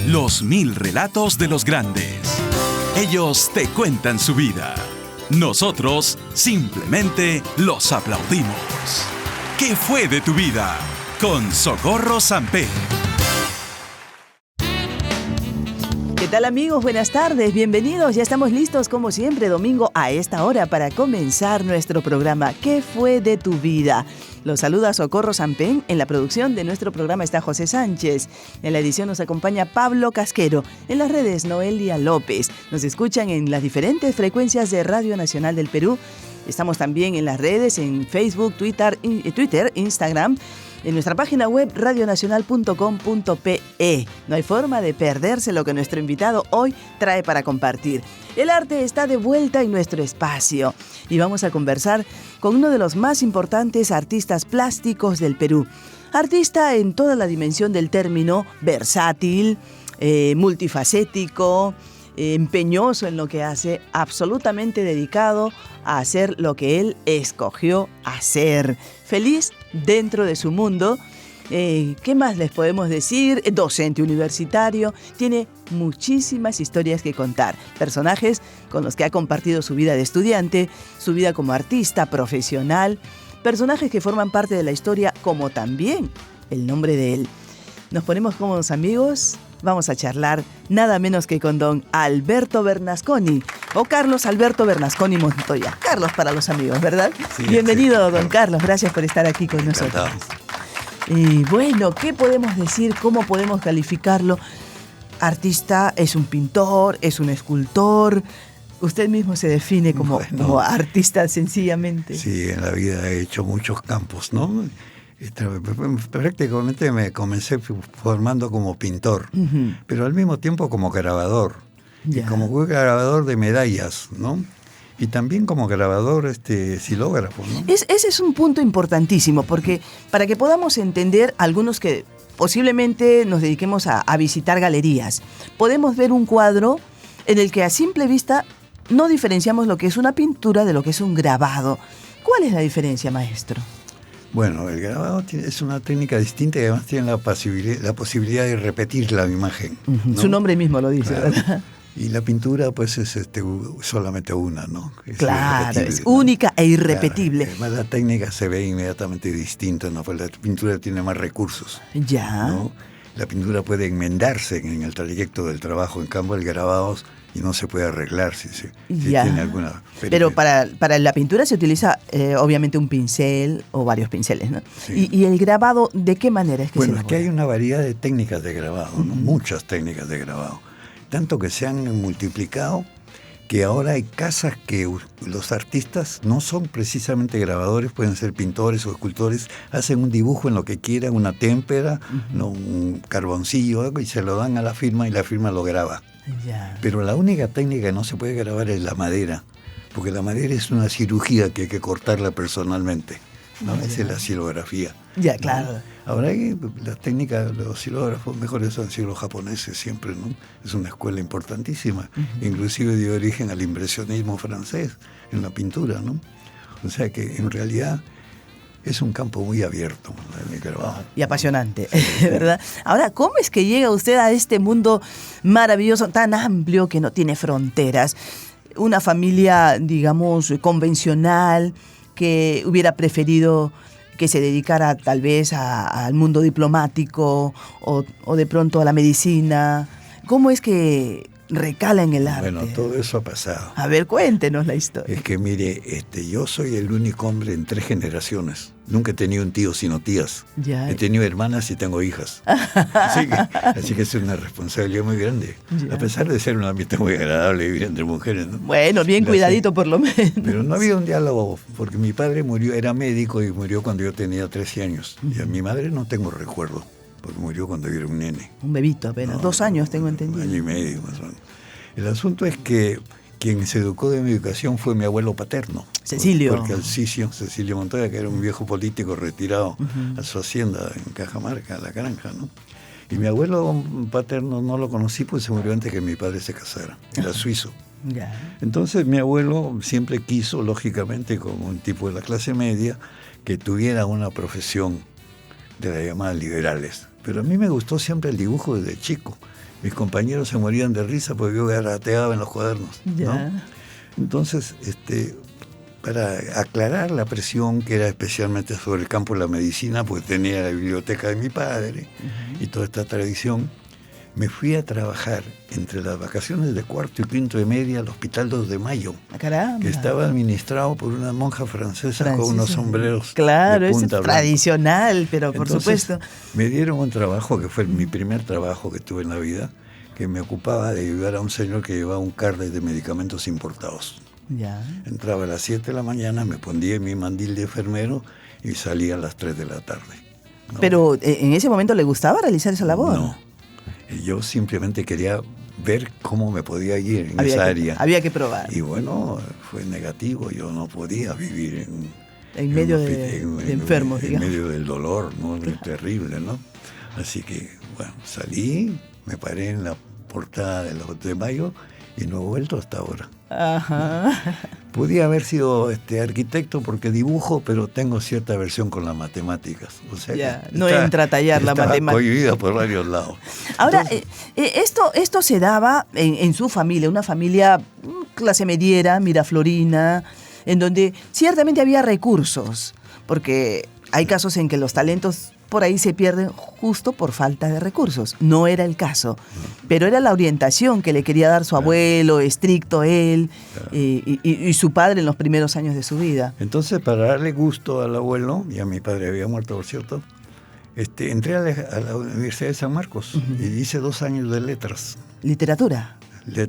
Los 1000 relatos de los grandes. Ellos te cuentan su vida. Nosotros simplemente los aplaudimos. ¿Qué fue de tu vida? Con Socorro Samper. ¿Qué tal, amigos? Buenas tardes, bienvenidos. Ya estamos listos como siempre domingo a esta hora para comenzar nuestro programa ¿Qué fue de tu vida? Los saluda Socorro Sampen. En la producción de nuestro programa está José Sánchez. En la edición nos acompaña Pablo Casquero. En las redes Noelia López. Nos escuchan en las diferentes frecuencias de Radio Nacional del Perú. Estamos también en las redes, en Facebook, Twitter, Instagram. En nuestra página web radionacional.com.pe. No hay forma de perderse lo que nuestro invitado hoy trae para compartir. El arte está de vuelta en nuestro espacio y vamos a conversar con uno de los más importantes artistas plásticos del Perú. Artista en toda la dimensión del término, versátil, multifacético, empeñoso en lo que hace, absolutamente dedicado a hacer lo que él escogió hacer. Feliz dentro de su mundo. ¿Qué más les podemos decir? Docente universitario, tiene muchísimas historias que contar. Personajes con los que ha compartido su vida de estudiante, su vida como artista, profesional. Personajes que forman parte de la historia, como también el nombre de él. Nos ponemos cómodos, amigos. Vamos a charlar nada menos que con don Alberto Bernasconi, o Carlos Alberto Bernasconi Montoya. Carlos para los amigos, ¿verdad? Sí, bienvenido, sí, don Carlos. Gracias por estar aquí con nosotros. Y bueno, ¿qué podemos decir? ¿Cómo podemos calificarlo? Artista, es un pintor, es un escultor. Usted mismo se define como artista sencillamente. Sí, en la vida he hecho muchos campos, ¿no? Prácticamente me comencé formando como pintor, pero al mismo tiempo como grabador. Y como grabador de medallas, ¿no? Y también como grabador xilógrafo, ¿no? Ese es un punto importantísimo, porque para que podamos entender, algunos que posiblemente nos dediquemos a visitar galerías, podemos ver un cuadro en el que a simple vista no diferenciamos lo que es una pintura de lo que es un grabado. ¿Cuál es la diferencia, maestro? Bueno, el grabado es una técnica distinta y además tiene la posibilidad de repetir la imagen, ¿no? Su nombre mismo lo dice, claro. ¿verdad? Y la pintura, pues, es solamente una, ¿no? Claro, es única e irrepetible. Claro. Además, la técnica se ve inmediatamente distinta, ¿no? Pues la pintura tiene más recursos. Ya. ¿No? La pintura puede enmendarse en el trayecto del trabajo, en cambio, el grabado y no se puede arreglar si tiene alguna... Pero para la pintura se utiliza obviamente un pincel o varios pinceles, ¿no? Sí. ¿Y el grabado de qué manera es que se elabora? Bueno, es que hay una variedad de técnicas de grabado, ¿no? Muchas técnicas de grabado. Tanto que se han multiplicado que ahora hay casas que los artistas no son precisamente grabadores, pueden ser pintores o escultores, hacen un dibujo en lo que quieran, una témpera, ¿no? Un carboncillo, algo, y se lo dan a la firma y la firma lo graba. Ya. Pero la única técnica que no se puede grabar es la madera, porque la madera es una cirugía que hay que cortarla personalmente, ¿no? Esa es la xilografía. Ya, claro. ¿No? Ahora hay la técnica de los xilógrafos mejores han sido los japoneses siempre, ¿no? Es una escuela importantísima, inclusive dio origen al impresionismo francés en la pintura, ¿no? O sea que en realidad es un campo muy abierto, el grabado. Y apasionante, ¿verdad? Ahora, ¿cómo es que llega usted a este mundo maravilloso, tan amplio, que no tiene fronteras? Una familia, digamos, convencional, que hubiera preferido que se dedicara tal vez al mundo diplomático o de pronto a la medicina. ¿Cómo es que recala en el arte? Bueno, todo eso ha pasado. A ver, cuéntenos la historia. Es que mire, yo soy el único hombre en 3 generaciones. Nunca he tenido un tío sino tías. Ya. He tenido hermanas y tengo hijas. Así que es una responsabilidad muy grande. Ya. A pesar de ser un ambiente muy agradable vivir entre mujeres, ¿no? Bueno, bien cuidadito por lo menos. Pero no había un diálogo, porque mi padre murió, era médico y murió cuando yo tenía 13 años. Y a mi madre no tengo recuerdo, porque murió cuando yo era un nene. Un bebito apenas, 2 años tengo entendido. 1 año y medio más o menos. El asunto es que quien se educó de mi educación fue mi abuelo paterno. Cecilio. Porque Cecilio Montoya, que era un viejo político retirado a su hacienda en Cajamarca, La Granja, ¿no? Y mi abuelo paterno no lo conocí, pues se murió antes que mi padre se casara. Era suizo. Ya. Entonces mi abuelo siempre quiso, lógicamente, como un tipo de la clase media, que tuviera una profesión de las llamadas liberales. Pero a mí me gustó siempre el dibujo desde chico. mis compañeros se morían de risa porque yo garateaba en los cuadernos, Ya. ¿no? Entonces, para aclarar la presión que era especialmente sobre el campo de la medicina, pues tenía la biblioteca de mi padre y toda esta tradición, me fui a trabajar entre las vacaciones de cuarto y quinto de media al Hospital 2 de Mayo, Caramba. que estaba administrado por una monja francesa con unos sombreros Claro, de es punta blanca. tradicional, pero por Entonces, supuesto. me dieron un trabajo que fue mi primer trabajo que tuve en la vida, que me ocupaba de ayudar a un señor que llevaba un carnet de medicamentos importados. Ya. Entraba a las 7 de la mañana, me ponía en mi mandil de enfermero y salía a las 3 de la tarde, ¿no? Pero en ese momento le gustaba realizar esa labor. No, yo simplemente quería ver cómo me podía ir en esa área. Había que probar. Y bueno, fue negativo, yo no podía vivir En medio de enfermos, en digamos. medio del dolor, ¿no? Terrible, ¿no? Así que, bueno, salí, me paré en la portada de los de Mayo y no he vuelto hasta ahora. Ajá. Podía haber sido arquitecto porque dibujo, pero tengo cierta aversión con las matemáticas. O sea, Ya, no entra a tallar la matemática. Cohibida por varios lados. Ahora, Entonces, esto se daba en su familia, una familia clase mediera, miraflorina, en donde ciertamente había recursos, porque hay casos en que los talentos por ahí se pierden justo por falta de recursos. No era el caso, pero era la orientación que le quería dar su abuelo, estricto él, y su padre en los primeros años de su vida. Entonces, para darle gusto al abuelo, ya mi padre había muerto, por cierto, entré a la Universidad de San Marcos y hice 2 años de letras. Literatura.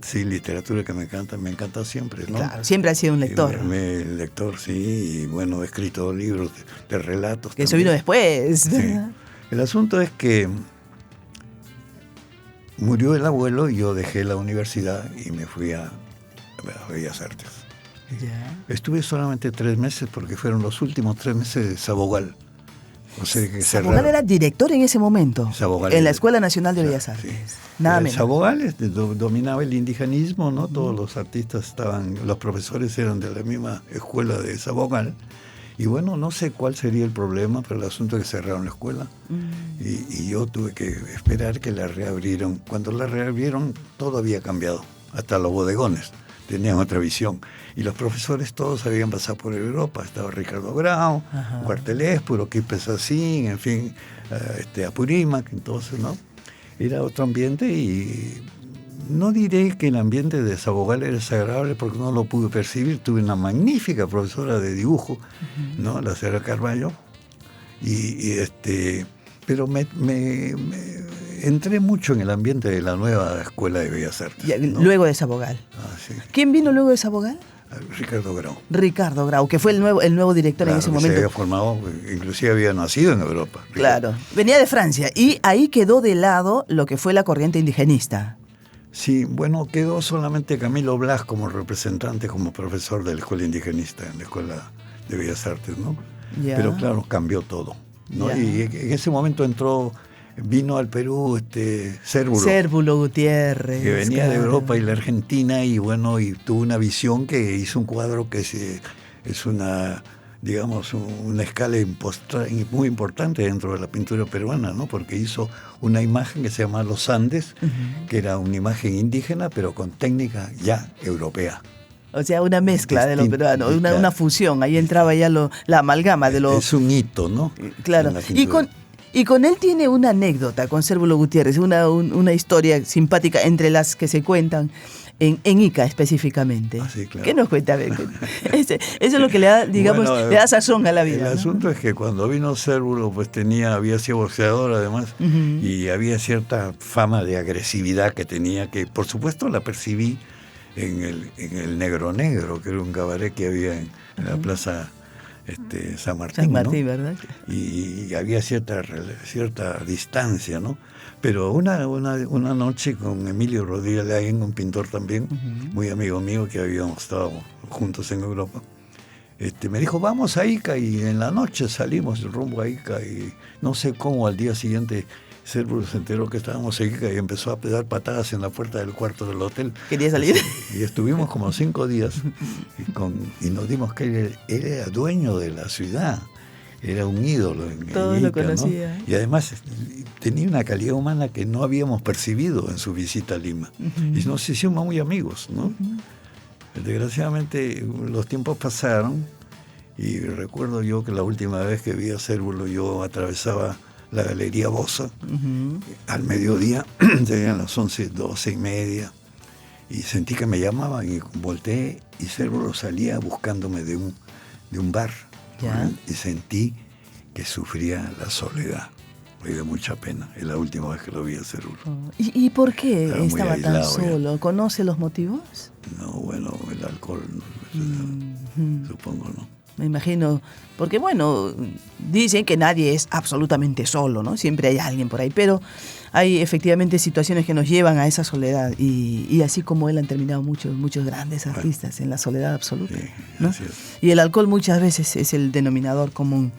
Sí, literatura que me encanta siempre, ¿no? Claro, siempre ha sido un lector. Lector, sí, y bueno, he escrito libros de relatos. Que eso también. vino después. Sí. El asunto es que murió el abuelo y yo dejé la universidad y me fui a Bellas Artes. Ya. Estuve solamente 3 meses porque fueron los últimos 3 meses de Sabogal. O sea que Sabogal era director en ese momento, Sabogal en la Escuela Nacional de Bellas Artes. Sí. Nada menos. Sabogal dominaba el indigenismo, ¿no? Todos los artistas los profesores eran de la misma escuela de Sabogal. Y bueno, no sé cuál sería el problema, pero el asunto es que cerraron la escuela. Y yo tuve que esperar que la reabrieron. Cuando la reabrieron, todo había cambiado, hasta los bodegones tenían otra visión. Y los profesores todos habían pasado por Europa. Estaba Ricardo Grau, Cuartelés, Quispe Sacín, en fin, Apurímac, entonces, ¿no? Era otro ambiente y no diré que el ambiente de Sabogal era desagradable porque no lo pude percibir. Tuve una magnífica profesora de dibujo, ¿no? La señora Carballo. Pero me entré mucho en el ambiente de la nueva Escuela de Bellas Artes, ¿no? Luego de Sabogal. Sí. ¿Quién vino luego de Sabogal? Ricardo Grau. Ricardo Grau, que fue el nuevo director en ese momento. Se había formado, inclusive había nacido en Europa. Ricardo. Claro, venía de Francia y ahí quedó de lado lo que fue la corriente indigenista. Sí, bueno, quedó solamente Camilo Blas como representante, como profesor de la escuela indigenista en la Escuela de Bellas Artes, ¿no? Ya. Pero claro, cambió todo, ¿no? Ya. Y en ese momento vino al Perú Cérvulo Gutiérrez. que venía de claro. Europa y la Argentina, y bueno, y tuvo una visión que hizo un cuadro que es una, digamos, una escala muy importante dentro de la pintura peruana, ¿no? Porque hizo una imagen que se llama Los Andes, que era una imagen indígena, pero con técnica ya europea. O sea, una mezcla de lo Distinta, peruano, claro. una fusión. Ahí entraba ya la amalgama de lo... Es un hito, ¿no? Claro. En la pintura. Y con él tiene una anécdota, con Cérvulo Gutiérrez, una historia simpática entre las que se cuentan en Ica específicamente. Sí, claro. ¿Qué nos cuenta? Eso es lo que le da, digamos, Bueno, le da sazón a la vida. El ¿no? asunto es que cuando vino Cérvulo, pues había sido boxeador además, y había cierta fama de agresividad que tenía, que por supuesto la percibí en el Negro, que era un cabaret que había en la plaza San Martín, San Martín, ¿no? ¿verdad? Y había cierta distancia, ¿no? Pero una noche con Emilio Rodríguez Laín, un pintor también, muy amigo mío, que habíamos estado juntos en Europa, me dijo, vamos a Ica, y en la noche salimos rumbo a Ica, y no sé cómo al día siguiente Cérvulo se enteró que estábamos en Ica y empezó a dar patadas en la puerta del cuarto del hotel. ¿Quería salir? Y estuvimos como 5 días y nos dimos que él era dueño de la ciudad. era un ídolo en Todos Ica, lo conocían. ¿no? Y además tenía una calidad humana que no habíamos percibido en su visita a Lima. Y nos hicimos muy amigos, ¿no? Desgraciadamente los tiempos pasaron y recuerdo yo que la última vez que vi a Cérvulo yo atravesaba la Galería Bosa al mediodía, serían las 11, 12:30, y sentí que me llamaban y volteé y Cérvulo salía buscándome de un bar. ¿Ya? Y sentí que sufría la soledad. Me dio mucha pena. Es la última vez que lo vi a Cérvulo. ¿Y por qué Estaba muy estaba tan aislado solo? ya. ¿Conoce los motivos? No, bueno, el alcohol, supongo, ¿no? Me imagino, porque bueno, dicen que nadie es absolutamente solo, ¿no? Siempre hay alguien por ahí, pero hay efectivamente situaciones que nos llevan a esa soledad y así como él han terminado muchos grandes artistas en la soledad absoluta, Sí, ¿no? así es. Y el alcohol muchas veces es el denominador común.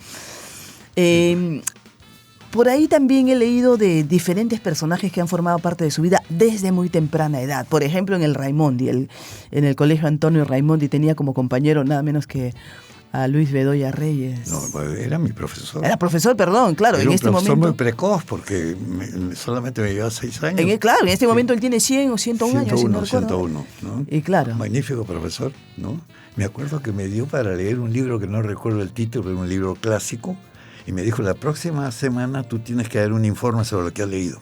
Por ahí también he leído de diferentes personajes que han formado parte de su vida desde muy temprana edad. Por ejemplo, en el Raimondi, en el colegio Antonio Raimondi tenía como compañero nada menos que a Luis Bedoya Reyes. No, era mi profesor. Era profesor, perdón, claro, Era en un este profesor momento. muy precoz porque solamente me llevaba 6 años. Claro, en este momento él tiene 100 o 101 años, si no recuerdo. 101, ¿no? Y claro. Magnífico profesor, ¿no? Me acuerdo que me dio para leer un libro que no recuerdo el título, pero un libro clásico, y me dijo, la próxima semana tú tienes que dar un informe sobre lo que has leído.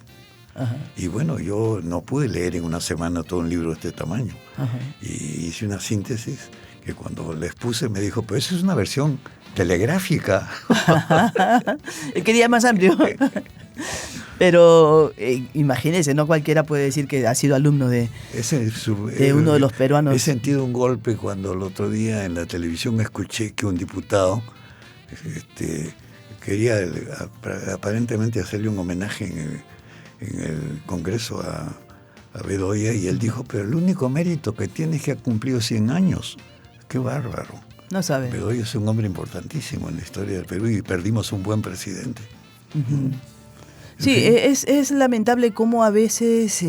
Ajá. Y bueno, yo no pude leer en una semana todo un libro de este tamaño. Ajá. Y hice una síntesis que cuando les puse me dijo, pero eso es una versión telegráfica. Él quería más amplio. Pero imagínese, no cualquiera puede decir que ha sido alumno de uno de los peruanos. He sentido un golpe cuando el otro día en la televisión escuché que un diputado quería aparentemente hacerle un homenaje en el Congreso a Bedoya, y él dijo, pero el único mérito que tiene es que ha cumplido 100 años. ¡Qué bárbaro! No sabe. Bedoya es un hombre importantísimo en la historia del Perú y perdimos un buen presidente. Sí, es lamentable cómo a veces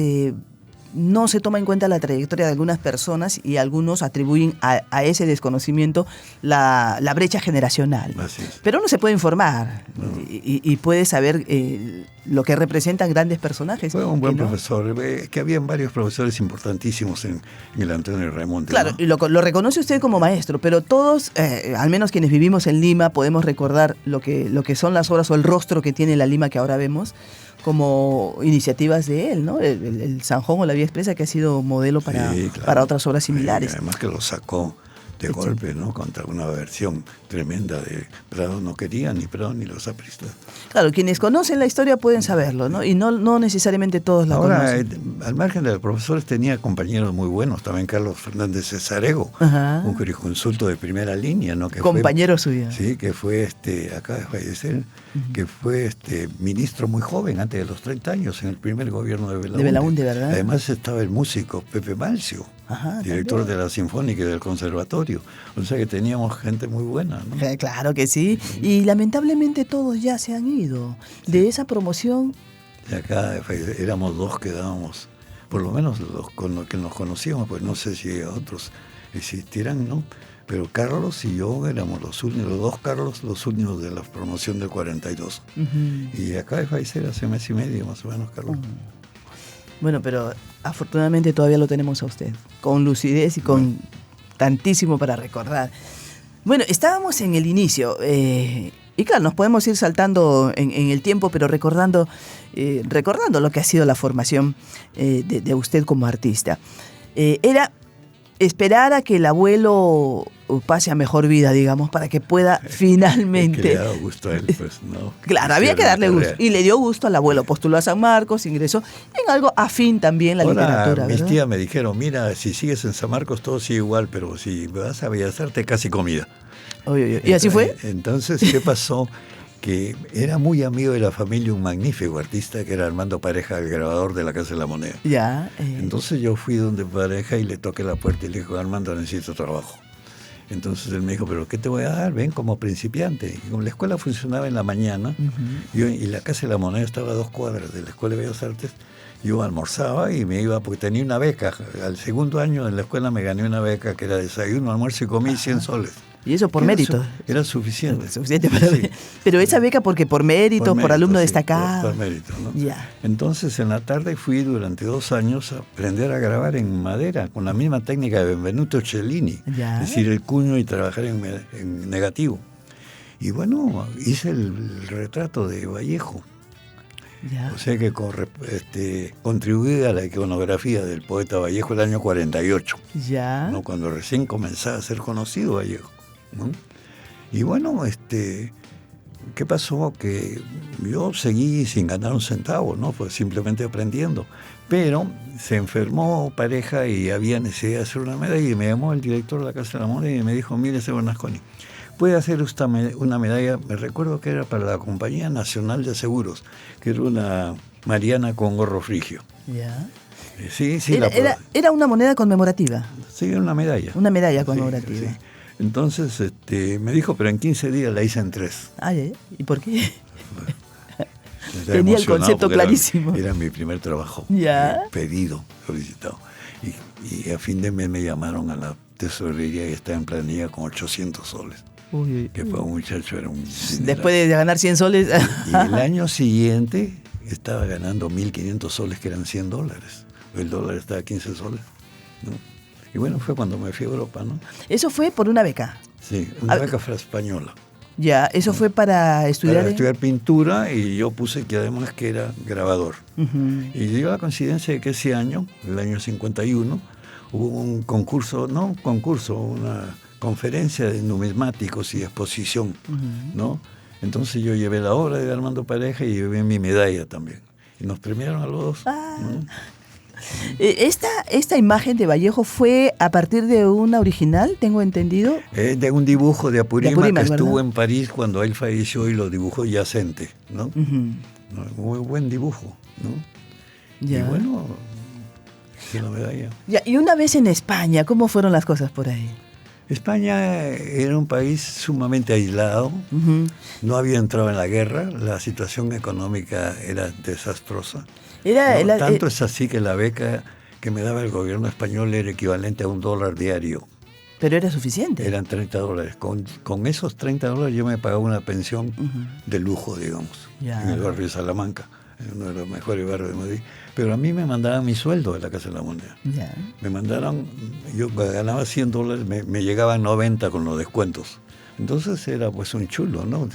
no se toma en cuenta la trayectoria de algunas personas y algunos atribuyen a ese desconocimiento la brecha generacional. Así es. Pero uno se puede informar y puede saber lo que representan grandes personajes. Fue un buen ¿no? profesor, que habían varios profesores importantísimos en el Antonio Raimondi. Claro, ¿no? y lo reconoce usted como maestro, pero todos, al menos quienes vivimos en Lima, podemos recordar lo que son las obras o el rostro que tiene la Lima que ahora vemos como iniciativas de él, ¿no? El Sanjón o la Vía Expresa, que ha sido modelo para, Sí, claro. para otras obras similares. Además que lo sacó de golpe, ¿no? Contra una versión tremenda de Prado no quería, ni Prado ni los apristas. Claro, quienes conocen la historia pueden saberlo, ¿no? Y no necesariamente todos la Ahora, conocen. al margen de los profesores, tenía compañeros muy buenos. También Carlos Fernández Cesarego, Ajá. un jurisconsulto de primera línea, ¿no? Que Compañero suyo. Sí, que fue, acaba de fallecer, que fue ministro muy joven, antes de los 30 años, en el primer gobierno de Belaúnde. De Belaúnde, ¿verdad? Además estaba el músico Pepe Malcio, Ajá, director también. de la Sinfónica y del Conservatorio. O sea que teníamos gente muy buena, ¿no? Claro que sí. Y lamentablemente todos ya se han ido. De esa promoción, Y acá éramos dos que dábamos, por lo menos con los que nos conocíamos, pues no sé si otros existirán, ¿no? Pero Carlos y yo éramos los dos Carlos, los únicos de la promoción del 42. Y acá de fallecer hace mes y medio, más o menos, Carlos. bueno, pero afortunadamente todavía lo tenemos a usted, con lucidez y con tantísimo para recordar. Bueno, estábamos en el inicio, y claro, nos podemos ir saltando en el tiempo, pero recordando lo que ha sido la formación de usted como artista. Era esperar a que el abuelo pase a mejor vida, digamos, para que pueda finalmente... Que le ha dado gusto a él, pues, ¿no? Claro, había que darle gusto. Y le dio gusto al abuelo. Postuló a San Marcos, ingresó en algo afín también la literatura, mis ¿verdad? tías me dijeron, mira, si sigues en San Marcos todo sigue igual, pero si vas a Bellas Artes casi comida. ¿Y así fue? Entonces, ¿qué pasó? Que era muy amigo de la familia un magnífico artista que era Armando Pareja, el grabador de la Casa de la Moneda. Ya. Entonces yo fui donde Pareja y le toqué la puerta y le dije, Armando, necesito trabajo. Entonces él me dijo, ¿pero qué te voy a dar? Ven como principiante. Y como la escuela funcionaba en la mañana, y la Casa de la Moneda estaba a 2 cuadras de la Escuela de Bellas Artes, yo almorzaba y me iba, porque tenía una beca. Al segundo año de la escuela me gané una beca que era desayuno, almuerzo y comí 100 soles. Y eso por mérito. Era suficiente. Suficiente para Sí. Pero esa beca porque por mérito, por alumno destacado. Por mérito, ¿no? Ya. Entonces en la tarde fui durante 2 años a aprender a grabar en madera, con la misma técnica de Benvenuto Cellini. Ya. Es decir, el cuño y trabajar en negativo. Y bueno, hice el retrato de Vallejo. Ya. O sea que contribuí a la iconografía del poeta Vallejo el año 48, Ya. ¿no? Cuando recién comenzaba a ser conocido Vallejo, ¿no? Y bueno, ¿qué pasó? Que yo seguí sin ganar un centavo, ¿no? Pues simplemente aprendiendo. Pero se enfermó pareja y había necesidad de hacer una medalla y me llamó el director de la Casa de la Moneda y me dijo, mire, señor Bernasconi, puede hacer usted una medalla, me recuerdo que era para la Compañía Nacional de Seguros, que era una Mariana con gorro frigio. Ya. Sí, Era una moneda conmemorativa. Sí, era una medalla. Una medalla conmemorativa. Sí. Entonces me dijo, pero en 15 días la hice en 3. Ay, ¿y por qué? Estaba Tenía el emocionado concepto porque clarísimo. Era mi primer trabajo. Ya. Pedido, solicitado. Y a fin de mes me llamaron a la tesorería y estaba en planilla con 800 soles. Uy, Que para un muchacho era un dineral. después de ganar 100 soles. Y el año siguiente estaba ganando 1.500 soles, que eran $100. El dólar estaba a 15 soles, ¿no? Y bueno, fue cuando me fui a Europa, ¿no? Eso fue por una beca. Sí, una beca española. Ya, eso fue para estudiar. Para estudiar pintura, y yo puse que además que era grabador. Uh-huh. Y dio la coincidencia de que ese año, el año 51, hubo un concurso, una conferencia de numismáticos y exposición, ¿no? Entonces yo llevé la obra de Armando Pareja y llevé mi medalla también. Y nos premiaron a los dos. ¿No? Esta imagen de Vallejo fue a partir de una original, tengo entendido. De un dibujo de Apurímac, que ¿verdad? estuvo en París cuando él falleció y lo dibujó Yacente, ¿no? Muy buen dibujo, ¿no? Ya. Y bueno, hice la medalla. Ya, y una vez en España, ¿cómo fueron las cosas por ahí? España era un país sumamente aislado, no había entrado en la guerra, la situación económica era desastrosa. Tanto es así que la beca que me daba el gobierno español era equivalente a $1 diario. Pero era suficiente. Eran $30. Con esos $30 yo me pagaba una pensión de lujo, digamos, en el barrio de Salamanca, en uno de los mejores barrios de Madrid. Pero a mí me mandaban mi sueldo de la Casa de la Moneda. Ya. Me mandaron, yo ganaba $100, me llegaban 90 con los descuentos. Entonces era pues un chulo, ¿no?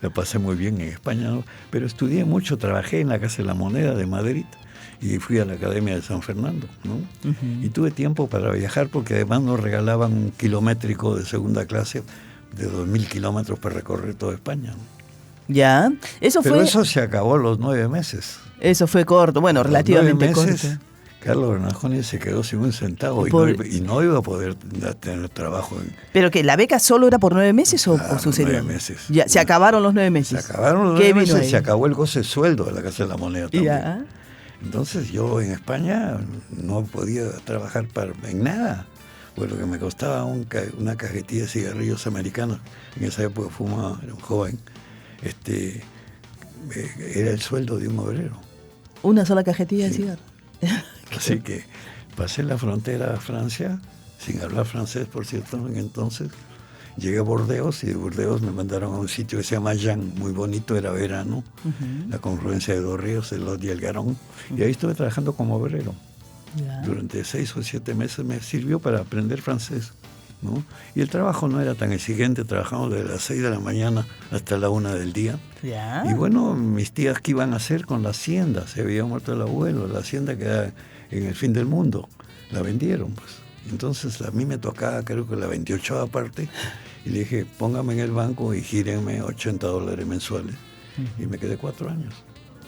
La pasé muy bien en España, ¿no? Pero estudié mucho, trabajé en la Casa de la Moneda de Madrid y fui a la Academia de San Fernando, ¿no? Y tuve tiempo para viajar porque además nos regalaban un kilométrico de segunda clase de 2.000 kilómetros para recorrer toda España, ¿no? Ya, Pero eso se acabó a los 9 meses. Eso fue corto, bueno, relativamente corto. Carlos Bernasconi se quedó sin un centavo y no iba a poder tener trabajo. ¿Pero que la beca solo era por 9 meses o sucedió? 9 meses. Ya, se acabaron los 9 meses. Se acabaron los 9 meses, se acabó el goce sueldo de la Casa de la Moneda también. Ya. Entonces yo en España no podía trabajar en nada. Pues lo que me costaba una cajetilla de cigarrillos americanos, en esa época fumaba, era un joven, era el sueldo de un obrero. ¿Una sola cajetilla de cigarro? Así que pasé la frontera a Francia, sin hablar francés, por cierto, en entonces. Llegué a Burdeos y de Burdeos me mandaron a un sitio que se llama Jan, muy bonito, era verano, la confluencia de dos ríos, el Lot y el Garonne. Y ahí estuve trabajando como obrero. Ya. Durante 6 o 7 meses me sirvió para aprender francés, ¿no? Y el trabajo no era tan exigente, trabajamos desde las 6 de la mañana hasta la 1 del día. Ya. Y bueno, mis tías, ¿qué iban a hacer con la hacienda? Se había muerto el abuelo, la hacienda quedaba en el fin del mundo, la vendieron, pues. Entonces a mí me tocaba, creo que la 28ª parte, y le dije, póngame en el banco y gírenme $80 mensuales. Y me quedé 4 años.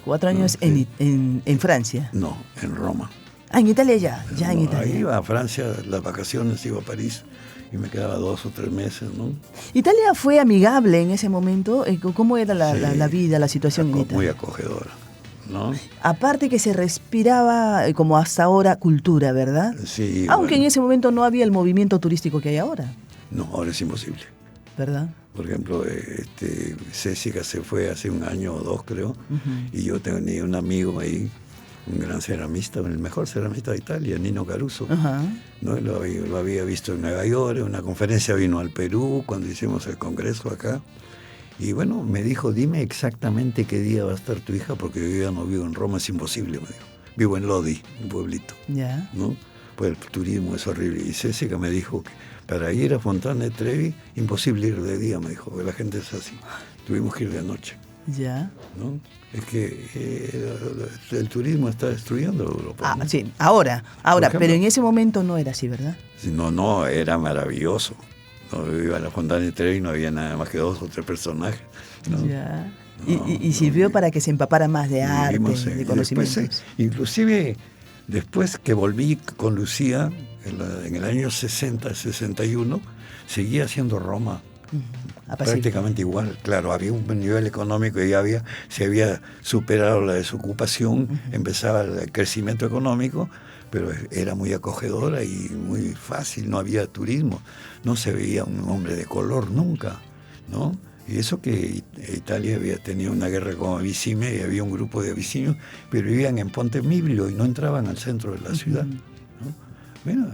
4 años sí. en Francia. No, en Roma. Ah, en Italia ya en Italia. Ahí iba a Francia, las vacaciones, iba a París y me quedaba 2 o 3 meses, ¿no? ¿Italia fue amigable en ese momento? ¿Cómo era la vida, la situación en Italia? Muy acogedora, ¿no? Aparte que se respiraba, como hasta ahora, cultura, ¿verdad? Sí. Aunque en ese momento no había el movimiento turístico que hay ahora. No, ahora es imposible. ¿Verdad? Por ejemplo, Césica se fue hace 1 año o 2, creo, y yo tenía un amigo ahí un gran ceramista, el mejor ceramista de Italia, Nino Caruso. Ajá. ¿No? Lo había visto en Nueva York, en una conferencia vino al Perú cuando hicimos el congreso acá. Y bueno, me dijo, dime exactamente qué día va a estar tu hija, porque yo ya no vivo en Roma, es imposible, me dijo. Vivo en Lodi, un pueblito, Ya. ¿no? Pues el turismo es horrible. Y Césica me dijo que para ir a Fontana de Trevi, imposible ir de día, me dijo, porque la gente es así. Tuvimos que ir de noche, Ya. ¿no? Es que el turismo está destruyendo Europa, ¿no? Sí, ahora, ejemplo, pero en ese momento no era así, ¿verdad? No, era maravilloso. No, iba a la Fontana de Trevi y no había nada más que 2 o 3 personajes, ¿no? Ya. No, Y sirvió para que se empapara más de arte, vivimos, de y conocimientos. después, inclusive después que volví con Lucía, en el año 60, 61, seguía haciendo Roma. Apacible. Prácticamente igual, claro, había un nivel económico y se había superado la desocupación, empezaba el crecimiento económico, pero era muy acogedora y muy fácil, no había turismo, no se veía un hombre de color nunca, ¿no? Y eso que Italia había tenido una guerra con Abisinia y había un grupo de abisinios, pero vivían en Ponte Milvio y no entraban al centro de la ciudad, ¿no? Bueno,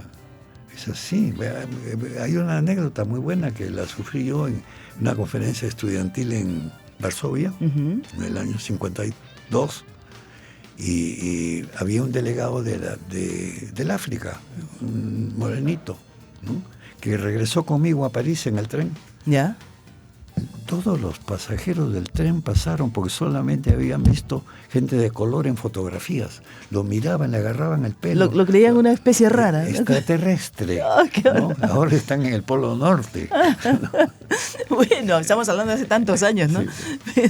es así. Hay una anécdota muy buena que la sufrí yo en una conferencia estudiantil en Varsovia, en el año 52, y había un delegado del África, un morenito, ¿no? Que regresó conmigo a París en el tren. ¿Ya? Todos los pasajeros del tren pasaron porque solamente habían visto gente de color en fotografías. Lo miraban, le agarraban el pelo. Lo creían una especie rara. Extraterrestre. Oh, ¿no? Ahora están en el Polo Norte. Bueno, estamos hablando de hace tantos años, ¿no? Sí.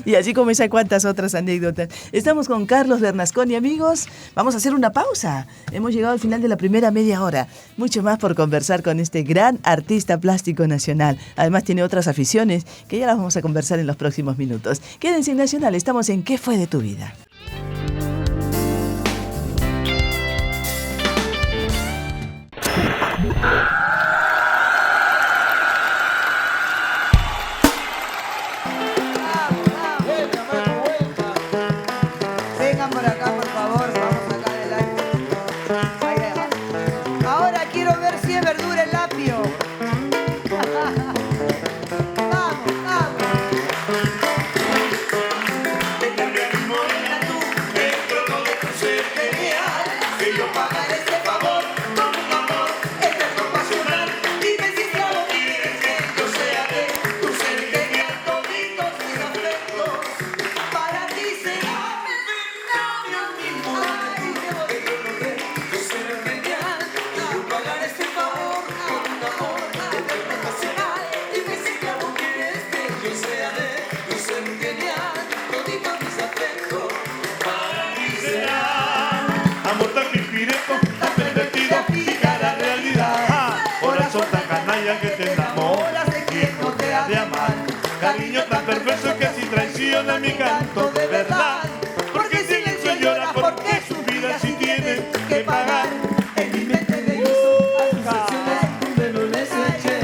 Y así como esa cuantas otras anécdotas. Estamos con Carlos Bernasconi, amigos. Vamos a hacer una pausa. Hemos llegado al final de la primera media hora. Mucho más por conversar con este gran artista plástico nacional. Además tiene otras aficiones que ya las vamos a conversar en los próximos minutos. Quédense en Nacional, estamos en ¿Qué fue de tu vida? Vengan por acá, por favor, vamos acá adelante. Ahí va. Ahora quiero ver si es verdura el apio. Vamos, vamos. Que yo pagaré este favor con un amor eterno pasional. Dime si esclavo quieres que yo sea de tu ser genial. Toditos mis afectos para ti será mi mismo. Ay, qué bonito. Tu ser genial. Que yo pagaré este favor con un amor eterno pasional. Dime si esclavo quieres que yo sea de tu ser genial. Toditos mis afectos para ti será. Amor tan pispireto, tan pervertido y cara realidad. Corazón tan canalla que te enamora de quien no te ha de amar. Cariño tan perverso que si traiciona mi canto de verdad. Porque silencio llora porque su vida sí tiene que pagar. En mi mente me hizo alucinaciones de lo deseché,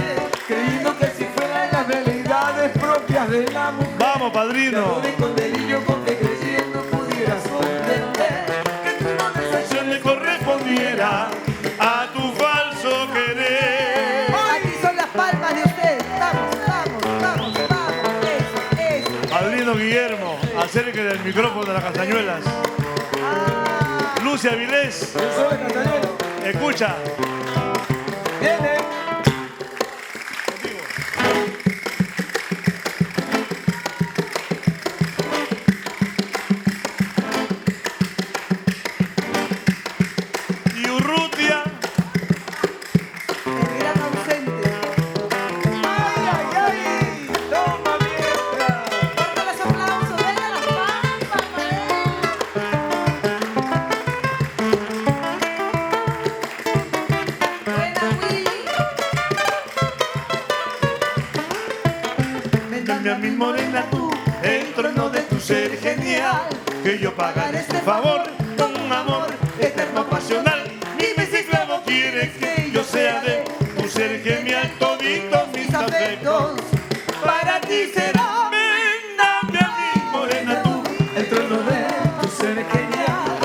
creyendo que si fueran las realidades propias del amor. Vamos, padrino. Con delirio con que creyendo pudieras comprender que tu no Se le correspondiera a tu falso querer. Aquí son las palmas de usted. Vamos, vamos, vamos, vamos. Eso. Padrino Guillermo, acérquese del micrófono de las castañuelas. Lucia Vilés, escucha. Viene. Y Urrutia, El gran ausente. ¡Ay, ay, ay! ¡Toma, vieja! ¡Fuerte los aplausos! ¡Venga las palmas, ¡Buena, Willy! dame a mi morena tú, el trono de tu ser genial, que yo pagaré este favor con un amor eterno pasional. Dime si esclavo quieres que yo sea de tu ser genial, toditos mis afectos para ti será. Ven, dame a mi morena tú, El trono de tu ser genial,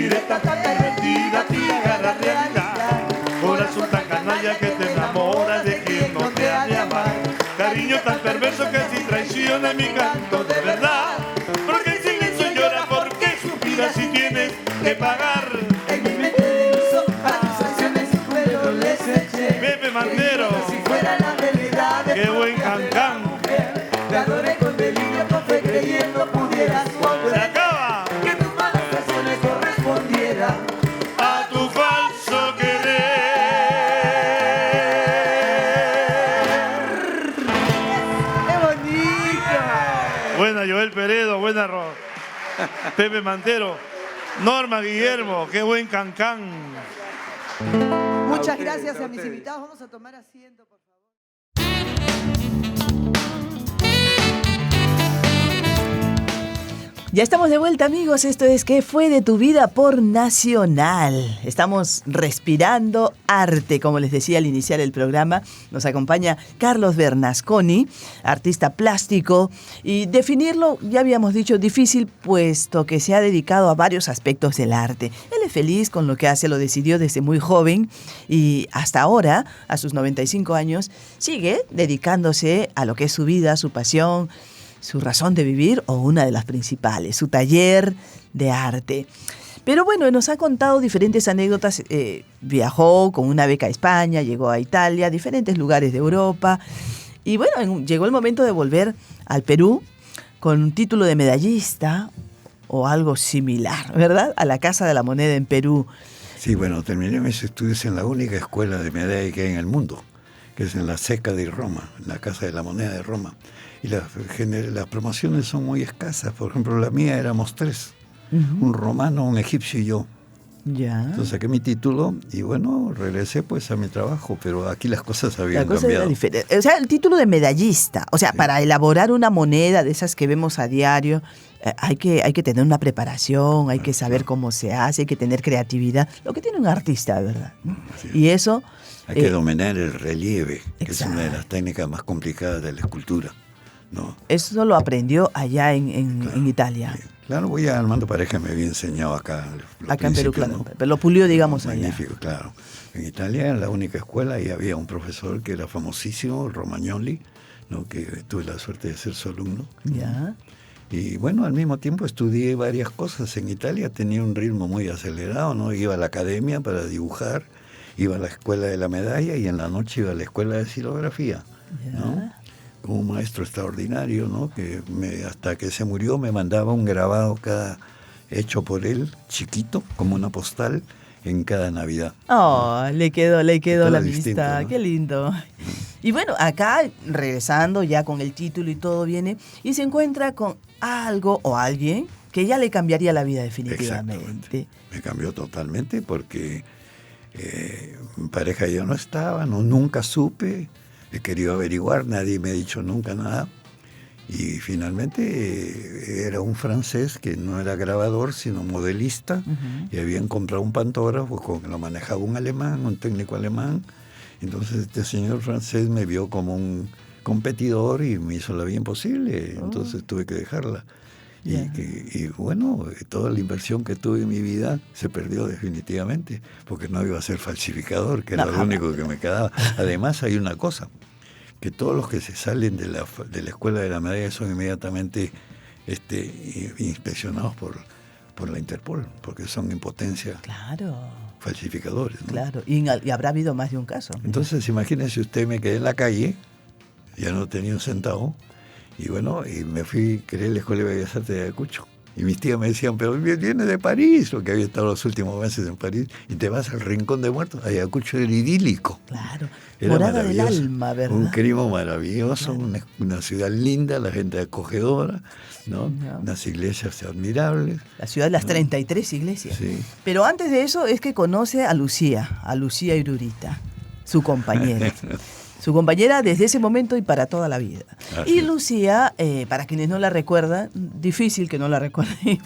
pispireta, tan pervertida, pica la realidad. Corazón tan canalla que te enamora de quien no te ha de amar. Cariño tan perverso que si traiciona mi canto de verdad. Porque en silencio llora, porque suspira si tienes que pagar. En mi mente diviso a tus traiciones, pero les eché. Pepe Mantero, Como si fuera la realidad de qué tu buen propia cancán. mujer. Te adoré con delirio, con fe creyendo pudieras Se volver. acaba Que tus malas acciones correspondieran. a tu falso querer. ¡Qué bonito! Buena Joel Peredo, buena Pepe Mantero, Norma Guillermo, qué buen cancán. Muchas gracias a mis invitados. Vamos a tomar asiento, por favor. Ya estamos de vuelta, amigos. Esto es ¿Qué fue de tu vida? Por Nacional. Estamos respirando arte, como les decía al iniciar el programa. Nos acompaña Carlos Bernasconi, artista plástico. Y definirlo, ya habíamos dicho, difícil, puesto que se ha dedicado a varios aspectos del arte. Él es feliz con lo que hace, lo decidió desde muy joven. Y hasta ahora, a sus 95 años, sigue dedicándose a lo que es su vida, su pasión, su razón de vivir o una de las principales, su taller de arte. Pero bueno, nos ha contado diferentes anécdotas. Viajó con una beca a España, llegó a Italia, a diferentes lugares de Europa. Y bueno, llegó el momento de volver al Perú con un título de medallista o algo similar, ¿verdad? A la Casa de la Moneda en Perú. Sí, bueno, terminé mis estudios en la única escuela de medalla que hay en el mundo, que es en la Seca de Roma, en la Casa de la Moneda de Roma. Y las promociones son muy escasas. Por ejemplo, la mía éramos 3. Un romano, un egipcio y yo. Ya. Entonces saqué mi título y bueno, regresé pues a mi trabajo, pero aquí las cosas habían La cosa cambiado. era diferente. O sea, el título de medallista. O sea, Sí. para elaborar una moneda de esas que vemos a diario, hay que tener una preparación, hay que saber cómo se hace, hay que tener creatividad. Lo que tiene un artista, ¿verdad? ¿No? Sí. Y eso... Hay que dominar el relieve, que exacto. es una de las técnicas más complicadas de la escultura, ¿no? Eso lo aprendió allá en Italia. Sí. Claro, voy a Armando Pareja, me había enseñado acá. Acá en Perú, claro. ¿no? Pero lo pulió, digamos, allá. Magnífico, claro. En Italia, en la única escuela, y había un profesor que era famosísimo, Romagnoli, ¿no? Que tuve la suerte de ser su alumno. Ya. Y bueno, al mismo tiempo estudié varias cosas. En Italia tenía un ritmo muy acelerado, ¿no? Iba a la academia para dibujar, iba a la escuela de la medalla y en la noche iba a la escuela de xilografía, ¿no? Con un maestro extraordinario, ¿no? Que hasta que se murió me mandaba un grabado hecho por él, chiquito, como una postal, en cada Navidad. Oh, le quedó Todo la distinto, amistad, ¿no? qué lindo. Y bueno, acá regresando ya con el título y todo viene, y se encuentra con algo o alguien que ya le cambiaría la vida definitivamente. Exactamente. Me cambió totalmente porque mi pareja y yo no estaban, nunca supe, he querido averiguar, nadie me ha dicho nunca nada. Y finalmente era un francés que no era grabador, sino modelista, y habían comprado un pantógrafo, lo manejaba un alemán, un técnico alemán. Entonces este señor francés me vio como un competidor y me hizo la vida imposible, entonces tuve que dejarla. Y bueno, toda la inversión que tuve en mi vida se perdió definitivamente, porque no iba a ser falsificador, que era lo único que me quedaba. Además hay una cosa, que todos los que se salen de la escuela de la medalla son inmediatamente inspeccionados por la Interpol, porque son en potencia falsificadores, ¿no? Claro, y habrá habido más de un caso. Entonces, imagínese usted, me quedé en la calle, ya no tenía un centavo, y bueno, y me fui, quería la Escuela de Bellas Artes de Ayacucho. Y mis tías me decían, pero vienes de París, porque había estado los últimos meses en París, y te vas al Rincón de Muertos. Ayacucho era idílico. Claro, era morada del alma, ¿verdad? Un clima maravilloso, una ciudad linda, la gente acogedora, ¿no? Unas iglesias admirables. La ciudad de las 33 iglesias. Sí. Pero antes de eso es que conoce a Lucía Irurita, su compañera. Su compañera desde ese momento y para toda la vida. Así Y Lucía, para quienes no la recuerdan, difícil que no la recuerden,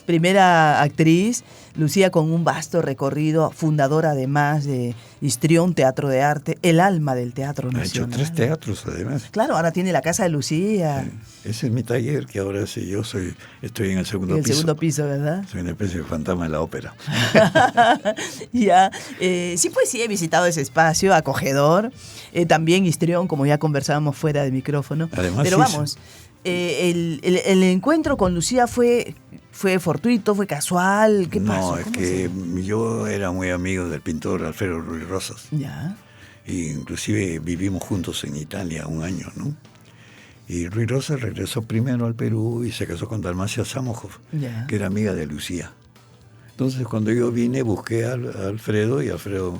primera actriz Lucía con un vasto recorrido, fundadora además de Histrión Teatro de Arte, el alma del teatro Ha hecho nacional. 3 teatros además. Claro, ahora tiene la Casa de Lucía, Ese es mi taller, que ahora sí, estoy en el segundo en el piso. segundo piso, ¿verdad? Soy una especie de fantasma de la ópera. Ya, sí, pues sí, he visitado ese espacio acogedor. También Histrión, como ya conversábamos fuera del micrófono. Además, Pero sí, vamos, el encuentro con Lucía fue fortuito, fue casual. ¿Qué pasó? No, es ¿Cómo que yo era muy amigo del pintor Alfredo Ruiz Rosas. Ya, Y inclusive vivimos juntos en Italia 1 año, ¿no? Y Ruiz Rosas regresó primero al Perú y se casó con Dalmacia Samojov, ya. que era amiga de Lucía. Entonces cuando yo vine busqué a Alfredo y Alfredo,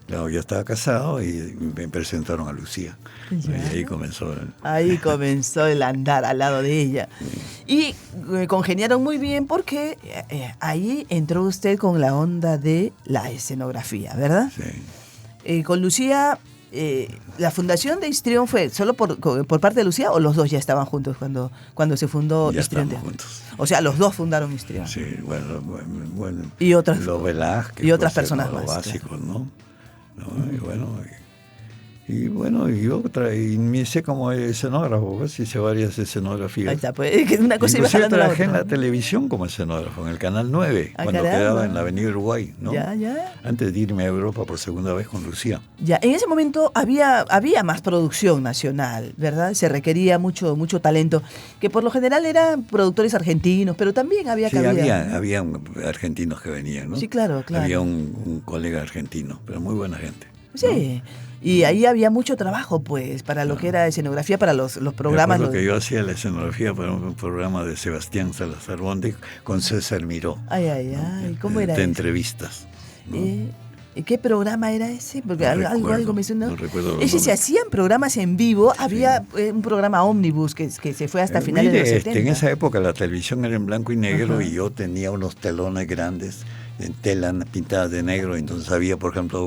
claro, ya estaba casado y me presentaron a Lucía. Ya. Y ahí comenzó. Ahí comenzó el andar al lado de ella. Y congeniaron muy bien porque ahí entró usted con la onda de la escenografía, ¿verdad? Sí. Con Lucía, la fundación de Histrión fue solo por parte de Lucía, o los dos ya estaban juntos cuando se fundó Ya Histrión. estamos juntos. O sea, los dos fundaron Histrión. Sí, bueno. Y otras, Los Velázquez. y otras pues, personas los más. básicos, ¿no? Y bueno, y yo inicié como escenógrafo, pues, hice varias escenografías. Ahí está, pues, que una cosa iba Inclusive jalando la trabajé en otra. la televisión como escenógrafo, en el Canal 9, Ah, cuando caramba. quedaba en la Avenida Uruguay, ¿no? Ya. Antes de irme a Europa por segunda vez con Lucía. Ya, en ese momento había más producción nacional, ¿verdad? Se requería mucho talento, que por lo general eran productores argentinos, pero también había Sí, cabida, ¿no? había argentinos que venían, ¿no? Sí, claro. Había un colega argentino, pero muy buena gente. Sí, y ahí había mucho trabajo, pues, para lo que era escenografía, para los programas. Recuerdo que yo hacía la escenografía para un programa de Sebastián Salazar Bonde con César Miró. Ay, ¿cómo era De eso? entrevistas, ¿no? ¿Qué programa era ese? Porque No algo recuerdo, me sonó. no recuerdo los Es que se nombres. hacían programas en vivo, había un programa ómnibus que se fue hasta finales de los 70. En esa época la televisión era en blanco y negro. Ajá. Y yo tenía unos telones grandes en tela pintada de negro, entonces había, por ejemplo,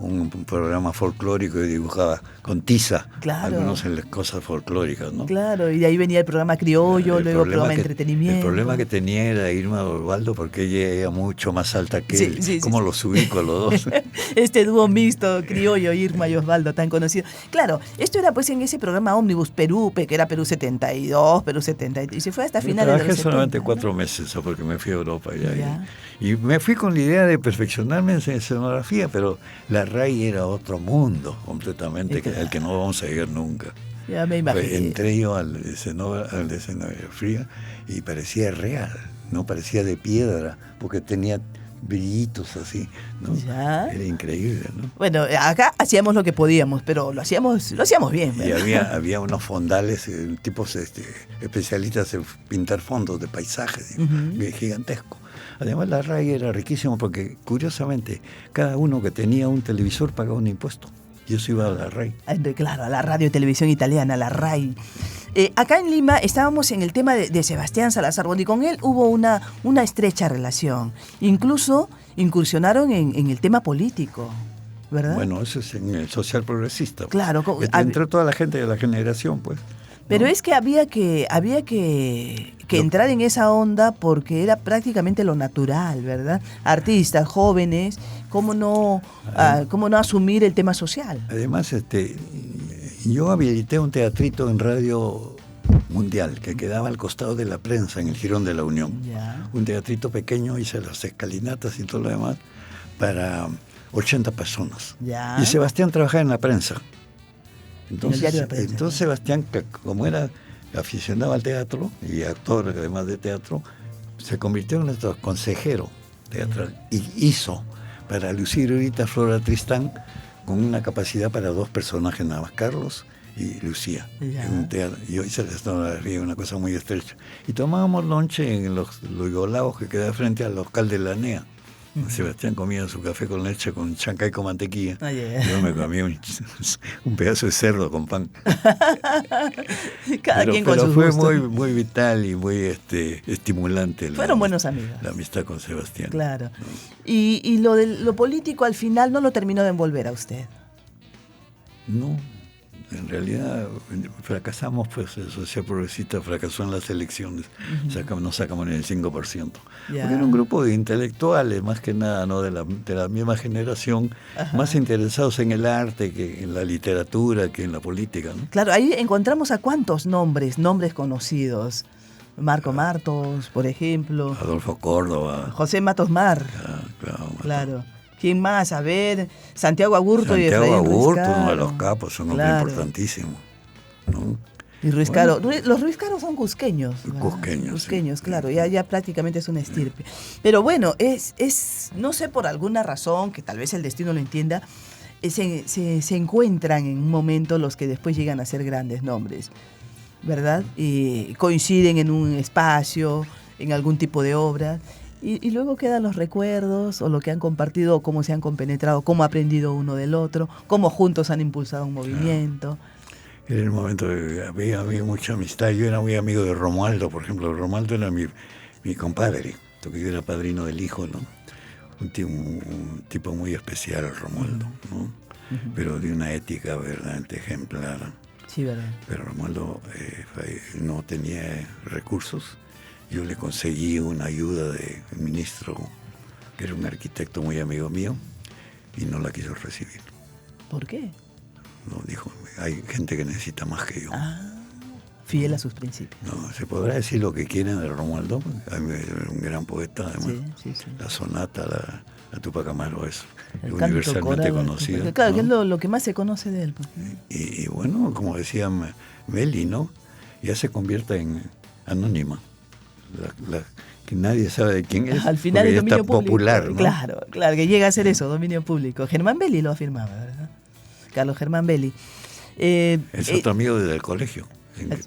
un programa folclórico y dibujaba con tiza Claro. algunas cosas folclóricas, ¿no? Claro, y de ahí venía el programa criollo, El luego el programa de que- entretenimiento. El problema que tenía era Irma Osvaldo, porque ella era mucho más alta que Sí, él. sí, ¿Cómo sí. los ubico a los dos? Este dúo mixto, criollo, Irma y Osvaldo, tan conocido. Claro, esto era pues en ese programa Ómnibus Perú, que era Perú 72, Perú 73, y se fue hasta Yo finales de trabajé los 70. solamente ¿no? 4 meses, porque me fui a Europa ya. Ya. Y me fui con la idea de perfeccionarme en escenografía, pero la RAI era otro mundo completamente, al que no vamos a llegar nunca. Ya me imagino. Entré yo al de escenografía y parecía real, no parecía de piedra, porque tenía brillitos así, ¿no? Ya. Era increíble, ¿no? Bueno, acá hacíamos lo que podíamos, pero lo hacíamos bien. Y ¿verdad? había unos fondales, tipos especialistas en pintar fondos de paisajes, gigantesco. Además la RAI era riquísimo porque, curiosamente, cada uno que tenía un televisor pagaba un impuesto. Y eso iba a la RAI. Claro, a la radio y televisión italiana, la RAI. Acá en Lima estábamos en el tema de Sebastián Salazar Bonde, y con él hubo una estrecha relación. Incluso incursionaron en el tema político, ¿verdad? Bueno, eso es en el social progresista. Pues. Claro, Entre toda la gente de la generación, pues. Pero ¿no? es que había que entrar en esa onda porque era prácticamente lo natural, ¿verdad? Artistas, jóvenes, ¿cómo no asumir el tema social? Además, yo habilité un teatrito en Radio Mundial que quedaba al costado de la prensa en el Jirón de la Unión. Ya. Un teatrito pequeño, hice las escalinatas y todo lo demás para 80 personas. Ya. Y Sebastián trabajaba en la prensa. el diario La Prensa. Entonces Sebastián, que como era aficionado al teatro y actor además de teatro, se convirtió en nuestro consejero teatral y hizo para lucir ahorita Flora Tristán con una capacidad para 2 personajes nada más, Carlos y Lucía. Ya. En un teatro. Yo hice la escenografía, una cosa muy estrecha. Y tomábamos lonche en los Igolaos que queda frente al local de la NEA. Sebastián comía su café con leche con chancay con mantequilla. Yo me comía un pedazo de cerdo con pan. Cada quien con pero sus fue gustos. muy vital y muy estimulante. Fueron buenos amigos. La amistad con Sebastián. Claro. Y lo político al final no lo terminó de envolver a usted. No, En realidad fracasamos, pues el Social Progresista fracasó en las elecciones, no sacamos ni el 5%. Ya. Porque era un grupo de intelectuales, más que nada, ¿no? de la misma generación, más interesados en el arte que en la literatura, que en la política, ¿no? Claro, ahí encontramos a cuántos nombres conocidos. Marco Martos, por ejemplo. Adolfo Córdoba. José Matos Mar. Claro. ¿Quién más? A ver, Santiago Agurto y Efraín Santiago Agurto, Ruiz Caro. uno de los capos, un hombre importantísimo, ¿no? Y Ruiz Caro. Los Ruiz Caro son cusqueños. Cusqueños, sí. Claro, ya prácticamente es una estirpe. Pero bueno, es no sé, por alguna razón, que tal vez el destino lo entienda, se encuentran en un momento los que después llegan a ser grandes nombres, ¿verdad? Y coinciden en un espacio, en algún tipo de obra. Y luego quedan los recuerdos, o lo que han compartido, cómo se han compenetrado, cómo ha aprendido uno del otro, cómo juntos han impulsado un movimiento. Era el momento que había mucha amistad. Yo era muy amigo de Romualdo, por ejemplo. Romualdo era mi compadre, porque yo era padrino del hijo, ¿no? Un tipo muy especial, Romualdo, ¿no? Pero de una ética verdaderamente ejemplar. Sí, ¿verdad? Pero Romualdo no tenía recursos. Yo le conseguí una ayuda del ministro, que era un arquitecto muy amigo mío, y no la quiso recibir. ¿Por qué? No, dijo, hay gente que necesita más que yo. Fiel a sus principios. No, se podrá decir lo que quieren de Romualdo, un gran poeta, además. Sí. La sonata, la Tupac Amaru es El canto universalmente coral, conocida. claro, ¿no? que es lo que más se conoce de él. Pues. Y bueno, como decía Meli, ¿no? Ya se convierte en anónima. Que nadie sabe de quién es. Al final porque el ya dominio está público. popular, ¿no? Claro, que llega a ser eso, dominio público. Germán Belli lo afirmaba, ¿verdad? Carlos Germán Belli. Es otro amigo del colegio.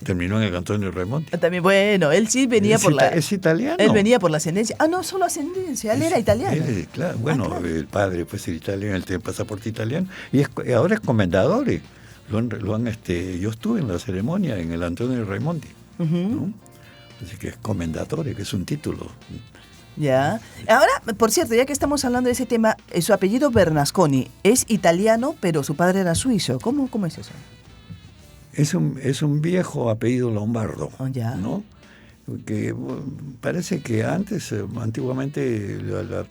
Terminó en el Cantón de Raimondi. También, bueno, él sí venía Es italiano. Él venía por la ascendencia. No solo ascendencia, él era italiano. Claro, bueno, claro. El padre pues era italiano, él tiene pasaporte italiano. Y ahora es comendador. Yo estuve en la ceremonia en el Antonio de Raimondi, ¿no? Así que es comendatore, que es un título. Ya. Ahora, por cierto, ya que estamos hablando de ese tema, su apellido Bernasconi es italiano, pero su padre era suizo. ¿Cómo es eso? Es un viejo apellido lombardo, ya. ¿no? Que parece que antiguamente el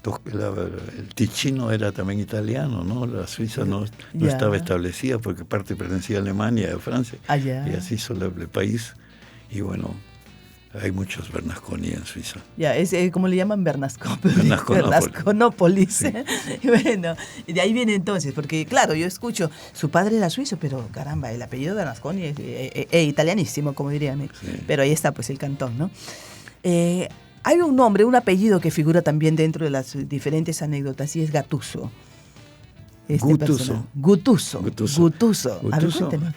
Ticino era también italiano, ¿no? La Suiza no estaba establecida porque parte pertenecía a Alemania, a Francia. Y así hizo el país. Y bueno, hay muchos Bernasconi en Suiza. Ya, es como le llaman Bernasconópolis. Sí. Bueno, de ahí viene entonces, porque claro, yo escucho, su padre era suizo, pero caramba, el apellido Bernasconi es italianísimo, como dirían. Sí. Pero ahí está pues el cantón, ¿no? Hay un nombre, un apellido que figura también dentro de las diferentes anécdotas, y es Gattuso. Guttuso. A ver, cuéntenos.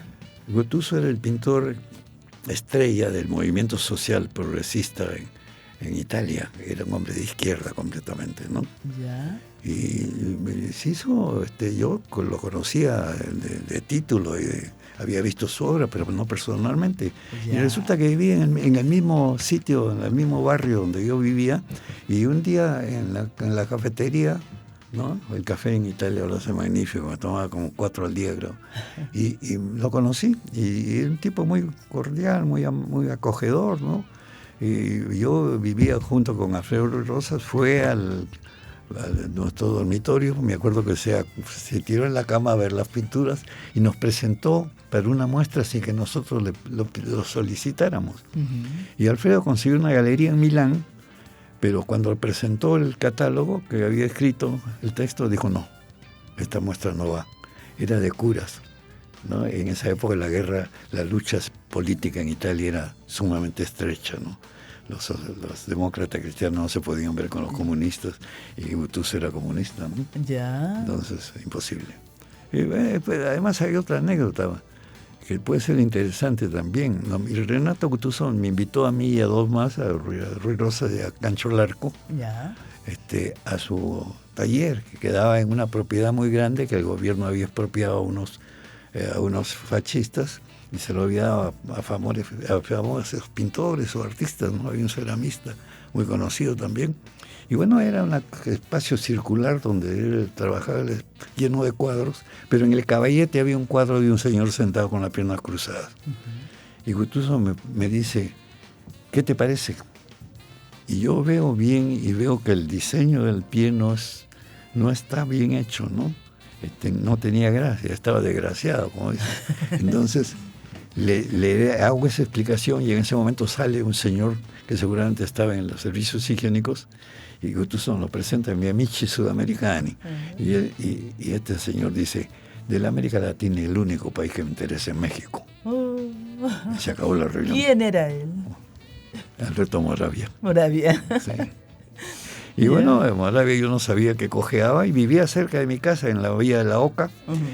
Guttuso era el pintor estrella del movimiento social progresista en Italia. Era un hombre de izquierda completamente, ¿no? Ya. Y se hizo, yo lo conocía de título y había visto su obra, pero no personalmente. Ya. Y resulta que vivía en el mismo sitio, en el mismo barrio donde yo vivía, y un día en la cafetería, ¿no? El café en Italia lo hace magnífico, me tomaba como 4 al día, creo. Y lo conocí, y era un tipo muy cordial, muy acogedor, ¿no? Y yo vivía junto con Alfredo Rosas, fue a nuestro dormitorio, me acuerdo que se tiró en la cama a ver las pinturas y nos presentó para una muestra sin que nosotros lo solicitáramos. Y Alfredo consiguió una galería en Milán, pero cuando presentó el catálogo que había escrito, el texto, dijo no, esta muestra no va. Era de curas, ¿no? En esa época la lucha política en Italia era sumamente estrecha, ¿no? Los demócratas cristianos no se podían ver con los comunistas, y Guttuso era comunista, ¿no? Ya. Entonces, imposible. Y, pues, además hay otra anécdota que puede ser interesante también, ¿no? Y Renato Guttuso me invitó a mí y a 2 más, a Ruy Rosas y a Cancho Larco, a su taller, que quedaba en una propiedad muy grande que el gobierno había expropiado a unos fascistas, y se lo había dado a famosos pintores o artistas, ¿no? Había un ceramista muy conocido también, Y bueno, era un espacio circular donde él trabajaba lleno de cuadros, pero en el caballete había un cuadro de un señor sentado con las piernas cruzadas. Y Guttuso me dice, ¿qué te parece? Y yo veo bien y veo que el diseño del pie no está bien hecho, ¿no? No tenía gracia, estaba desgraciado, como dice. Entonces le hago esa explicación y en ese momento sale un señor que seguramente estaba en los servicios higiénicos y Guttuso lo presenta en mi Amici Sudamericani. Y este señor dice, de la América Latina el único país que me interesa es México. Y se acabó la reunión. ¿Quién era él? Alberto Moravia. Moravia. Sí. Y bueno, Moravia yo no sabía que cojeaba y vivía cerca de mi casa en la Villa de la Oca.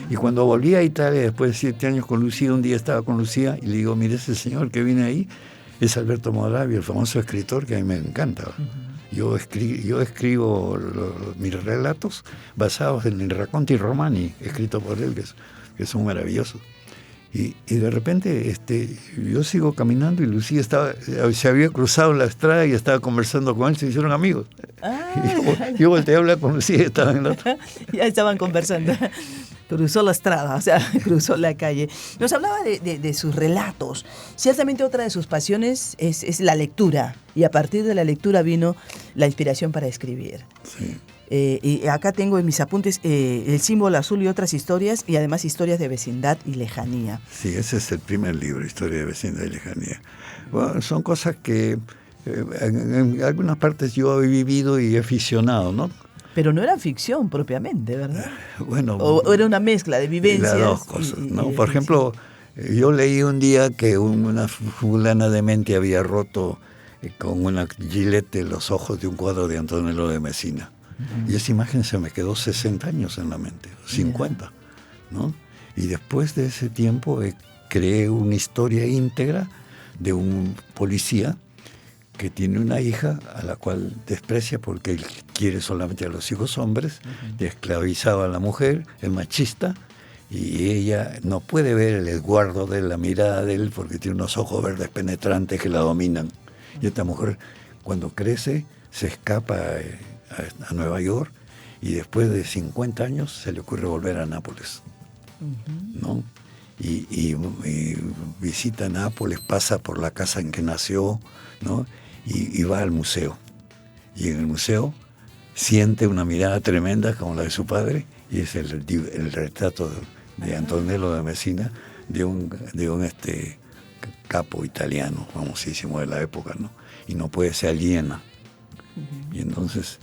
Y cuando volví a Italia después de 7 años con Lucía, un día estaba con Lucía y le digo, mire, ese señor que viene ahí es Alberto Moravia, el famoso escritor que a mí me encanta. Yo escribo mis relatos basados en el Racconti Romani, escrito por él, que son maravillosos. Y de repente yo sigo caminando y Lucía se había cruzado la estrada y estaba conversando con él, se hicieron amigos. Yo volteé a hablar con Lucía y estaba en el otro. Ya estaban conversando. Cruzó la estrada, o sea, cruzó la calle. Nos hablaba de sus relatos. Ciertamente otra de sus pasiones es la lectura. Y a partir de la lectura vino la inspiración para escribir. Sí. Y acá tengo en mis apuntes El símbolo azul y otras historias, y además historias de vecindad y lejanía. Sí, ese es el primer libro, Historia de vecindad y lejanía. Bueno, son cosas que en algunas partes yo he vivido y he aficionado, ¿no? Pero no era ficción propiamente, ¿verdad? Bueno, o era una mezcla de vivencias. Las dos cosas, ¿no? y Por ejemplo, yo leí un día que una fulana demente había roto con una gilete los ojos de un cuadro de Antonello de Messina. Y esa imagen se me quedó 60 años en la mente, 50, ¿no? Y después de ese tiempo creé una historia íntegra de un policía que tiene una hija a la cual desprecia porque él quiere solamente a los hijos hombres, esclavizaba a la mujer, es machista, y ella no puede ver el esguardo de la mirada de él porque tiene unos ojos verdes penetrantes que la dominan. Y esta mujer, cuando crece, se escapa a Nueva York y después de 50 años se le ocurre volver a Nápoles, ¿no? Y visita Nápoles, pasa por la casa en que nació, ¿no? Y va al museo. Y en el museo siente una mirada tremenda como la de su padre y es el retrato de Antonello de Messina de un capo italiano, famosísimo de la época, ¿no? Y no puede ser aliena. Y entonces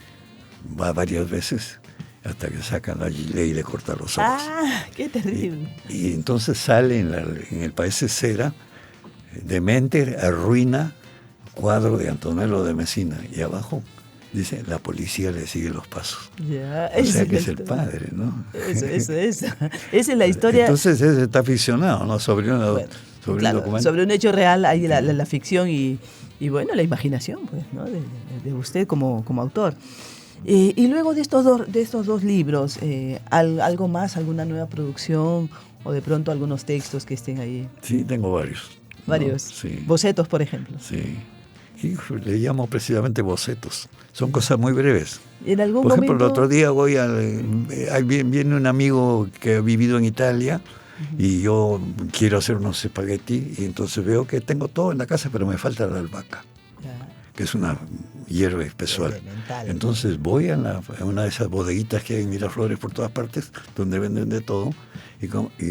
va varias veces hasta que saca la gilet y le corta los ojos. ¡Ah, qué terrible! Y entonces sale en el país de cera, demente, arruina cuadro de Antonello de Messina. Y abajo dice, la policía le sigue los pasos. Ya, o sea que es el padre, ¿no? Eso. Esa es la historia. Entonces ese está ficcionado, ¿no? Sobre un documento. Sobre un hecho real hay la ficción y bueno, la imaginación, pues, ¿no? de usted como autor. Y luego de estos dos libros, ¿algo más, alguna nueva producción o de pronto algunos textos que estén ahí? Sí, tengo varios. ¿Varios? Sí. Bocetos, por ejemplo. Sí. Y le llamo precisamente bocetos. Son cosas muy breves. ¿En algún Por ejemplo, momento? el otro día viene un amigo que ha vivido en Italia y yo quiero hacer unos espagueti y entonces veo que tengo todo en la casa, pero me falta la albahaca, que es una hierba especial. Elemental. Entonces voy a una de esas bodeguitas que hay en Miraflores por todas partes, donde venden de todo, y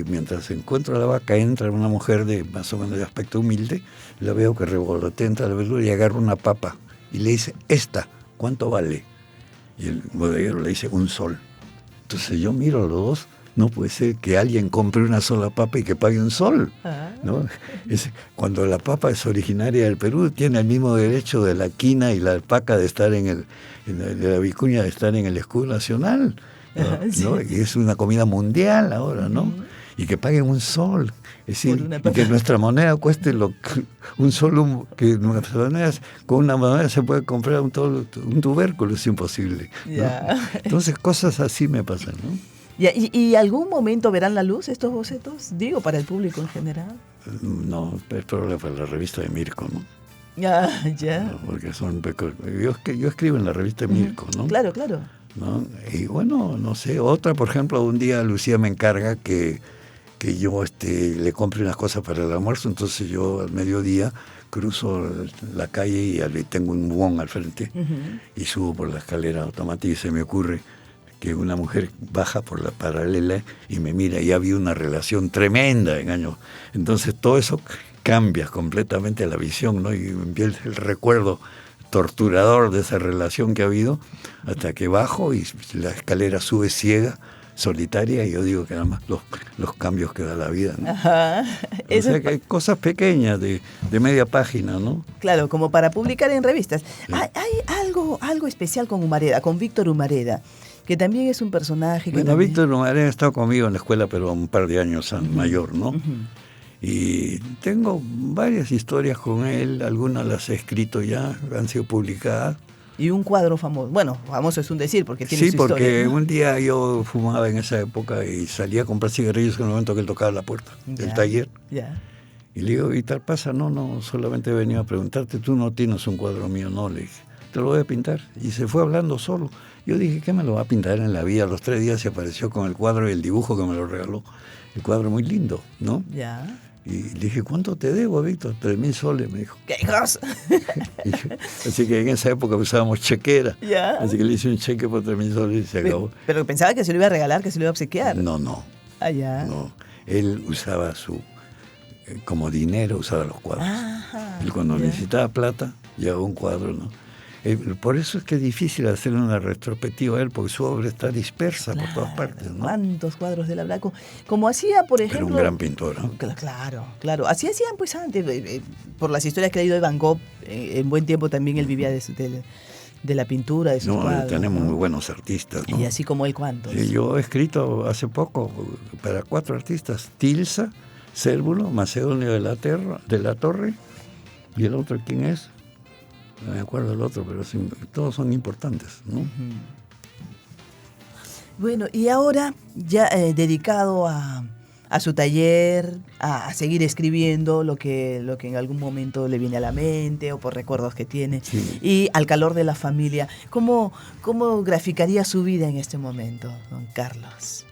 mientras encuentro la vaca entra una mujer de más o menos de aspecto humilde, la veo que revolotea entre la verdura y agarra una papa y le dice, esta, ¿cuánto vale? Y el bodeguero le dice, $1 sol. Entonces yo miro a los dos, no puede ser que alguien compre una sola papa y que pague $1 sol, ¿no? Cuando la papa es originaria del Perú, tiene el mismo derecho de la quina y la alpaca de estar de la vicuña de estar en el escudo nacional, ¿no? Y es una comida mundial ahora, ¿no? Y que paguen $1 sol. Es decir, y que nuestra moneda cueste $1 sol, que nuestras monedas, con una moneda se puede comprar un tubérculo, es imposible, ¿no? Entonces cosas así me pasan, ¿no? ¿Y algún momento verán la luz estos bocetos? Digo, para el público en general. No, es probable para la revista de Mirko, ¿no? Ya, ya. ¿no? Porque yo escribo en la revista Mirko, ¿no? Claro, claro. ¿No? Y bueno, no sé, otra, por ejemplo, un día Lucía me encarga que yo le compre unas cosas para el almuerzo, entonces yo al mediodía cruzo la calle y tengo un bugón al frente y subo por la escalera automática y se me ocurre que una mujer baja por la paralela y me mira y había una relación tremenda en años. Entonces todo eso cambia completamente la visión, ¿no? Y me envía el recuerdo torturador de esa relación que ha habido hasta que bajo y la escalera sube ciega, solitaria, y yo digo que nada más los cambios que da la vida, ¿no? Ajá. O sea que hay cosas pequeñas de media página, ¿no? Claro, como para publicar en revistas. Sí. Hay algo especial con Humareda, con Víctor Humareda, que también es un personaje que... Bueno, también... Víctor Humareda ha estado conmigo en la escuela, pero un par de años mayor, ¿no? Y tengo varias historias con él, algunas las he escrito ya, han sido publicadas. Y un cuadro famoso, bueno, famoso es un decir, porque tiene su historia. Sí, porque un día yo fumaba en esa época y salía a comprar cigarrillos en el momento que él tocaba la puerta del taller. Ya. Y le digo, ¿y tal pasa? No, solamente he venido a preguntarte, tú no tienes un cuadro mío, no, le dije, te lo voy a pintar. Y se fue hablando solo. Yo dije, ¿qué me lo va a pintar en la vida? A los 3 días se apareció con el cuadro y el dibujo que me lo regaló. El cuadro muy lindo, ¿no? Ya. Y le dije, ¿cuánto te debo, Víctor? 3.000 soles, me dijo. ¿Qué cosa? Así que en esa época usábamos chequera. Ya. Así que le hice un cheque por 3.000 soles y se acabó. Pero pensaba que se lo iba a regalar, que se lo iba a obsequiar. No. Ah, ya. No. Él usaba como dinero, usaba los cuadros. Ajá, él cuando necesitaba plata, llevaba un cuadro, ¿no? Por eso es que es difícil hacer una retrospectiva a él, porque su obra está dispersa por todas partes, ¿no? ¿Cuántos cuadros de la Blanco? Como hacía, por ejemplo... Pero un gran pintor, ¿no? Claro. Así hacían pues antes, por las historias que ha leído de Van Gogh, en buen tiempo también él vivía de la pintura, de sus cuadros. Tenemos muy buenos artistas, ¿no? Y así como él, ¿cuántos? Sí, yo he escrito hace poco para 4 artistas, Tilsa, Cérvulo, Macedonio de la Torre, y el otro, ¿quién es? No me acuerdo el otro, pero sí, todos son importantes, ¿no? Bueno, y ahora ya dedicado a su taller, a seguir escribiendo lo que en algún momento le viene a la mente o por recuerdos que tiene, sí. Y al calor de la familia, ¿cómo graficaría su vida en este momento, don Carlos?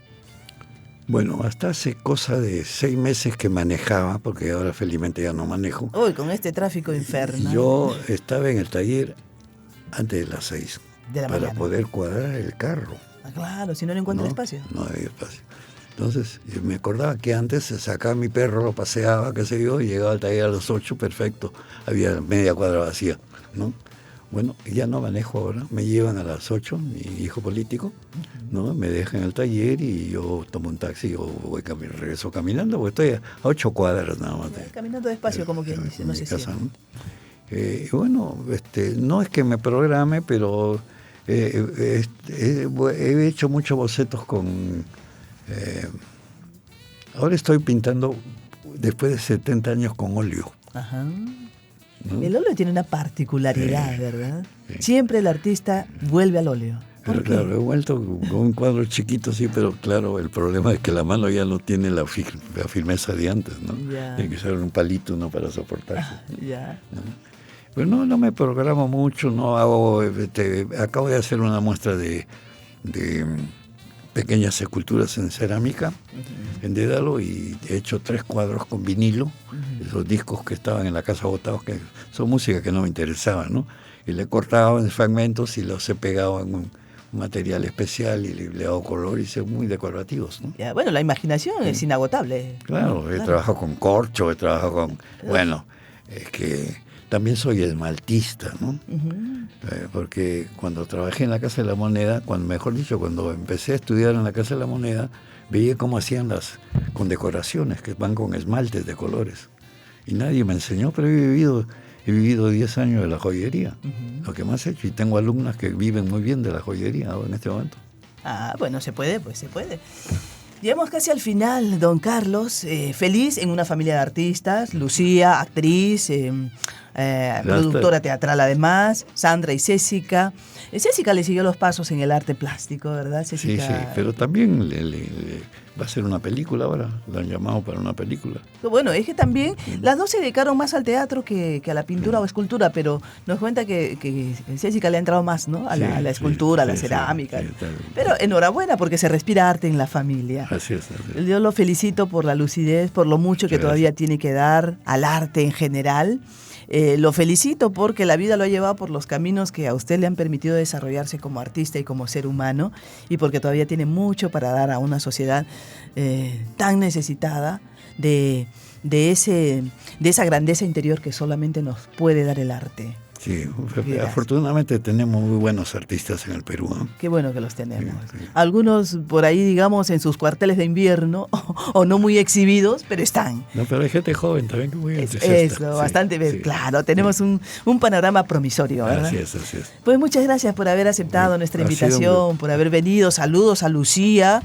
Bueno, hasta hace cosa de 6 meses que manejaba, porque ahora felizmente ya no manejo. Uy, con este tráfico infernal. Yo estaba en el taller antes de las 6 de la para mañana. Poder cuadrar el carro. Ah, claro, si no encuentra espacio. No había espacio. Entonces, me acordaba que antes sacaba mi perro, lo paseaba, qué sé yo, y llegaba al taller a las 8, perfecto. Había media cuadra vacía, ¿no? Bueno, ya no manejo ahora, me llevan a las 8, mi hijo político, ¿no? Me dejan en el taller y yo tomo un taxi o regreso caminando, porque estoy a 8 cuadras nada más. Caminando despacio, como quien dice, no sé si. Bueno, no es que me programe, pero he hecho muchos bocetos con... ahora estoy pintando después de 70 años con óleo. Ajá. ¿No? El óleo tiene una particularidad, ¿verdad? Sí. Siempre el artista vuelve al óleo. Pero claro, he vuelto con un cuadro chiquito, sí, pero claro, el problema es que la mano ya no tiene la firmeza de antes, ¿no? Ya. Tiene que ser un palito, ¿no? Para soportarse. Ya. ¿No? Pero no me programo mucho, no hago... acabo de hacer una muestra de pequeñas esculturas en cerámica, en Dédalo, y he hecho 3 cuadros con vinilo, esos discos que estaban en la casa botados, que son música que no me interesaba, ¿no? Y le he cortado en fragmentos y los he pegado en un material especial y le he dado color y son muy decorativos, ¿no? Ya, bueno, la imaginación es inagotable. Claro, he trabajado con corcho, he trabajado con... Bueno, es que... También soy esmaltista, ¿no? Porque cuando trabajé en la Casa de la Moneda, cuando empecé a estudiar en la Casa de la Moneda, veía cómo hacían las condecoraciones que van con esmaltes de colores. Y nadie me enseñó, pero he vivido 10 años de la joyería, lo que más he hecho. Y tengo alumnas que viven muy bien de la joyería ahora en este momento. Ah, bueno, se puede. Llegamos casi al final, don Carlos. Feliz en una familia de artistas, Lucía, actriz, productora teatral además, Sandra y Césica. Césica le siguió los pasos en el arte plástico, ¿verdad, Césica? Sí, pero también va a ser una película ahora, la han llamado para una película. Bueno, es que también las dos se dedicaron más al teatro que a la pintura o escultura, pero nos cuenta que Césica le ha entrado más, ¿no? A la escultura, a la cerámica. Pero enhorabuena porque se respira arte en la familia. Así es. Yo lo felicito por la lucidez, por lo mucho que todavía tiene que dar al arte en general. Lo felicito porque la vida lo ha llevado por los caminos que a usted le han permitido desarrollarse como artista y como ser humano, y porque todavía tiene mucho para dar a una sociedad tan necesitada de esa grandeza interior que solamente nos puede dar el arte. Sí, afortunadamente tenemos muy buenos artistas en el Perú, ¿no? Qué bueno que los tenemos. Sí. Algunos por ahí, digamos, en sus cuarteles de invierno o no muy exhibidos, pero están. No, pero hay gente joven también que muy entusiasta. Eso, bastante bien. Claro, tenemos un panorama promisorio, ¿verdad? Así es. Pues muchas gracias por haber aceptado nuestra invitación, por haber venido. Saludos a Lucía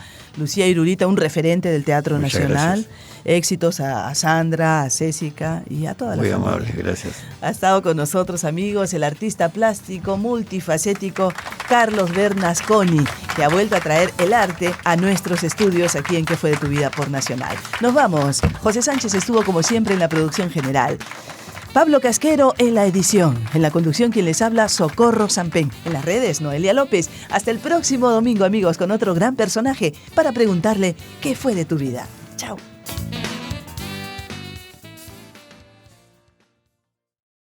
Irurita, un referente del Teatro Muchas Nacional. Gracias. Éxitos a Sandra, a Césica y a toda la familia. Muy amable, gracias. Ha estado con nosotros, amigos, el artista plástico multifacético Carlos Bernasconi, que ha vuelto a traer el arte a nuestros estudios aquí en ¿Qué fue de tu vida? Por Nacional. Nos vamos. José Sánchez estuvo como siempre en la producción general. Pablo Casquero en la edición. En la conducción quien les habla, Socorro Sampén. En las redes, Noelia López. Hasta el próximo domingo, amigos, con otro gran personaje para preguntarle ¿qué fue de tu vida? Chao.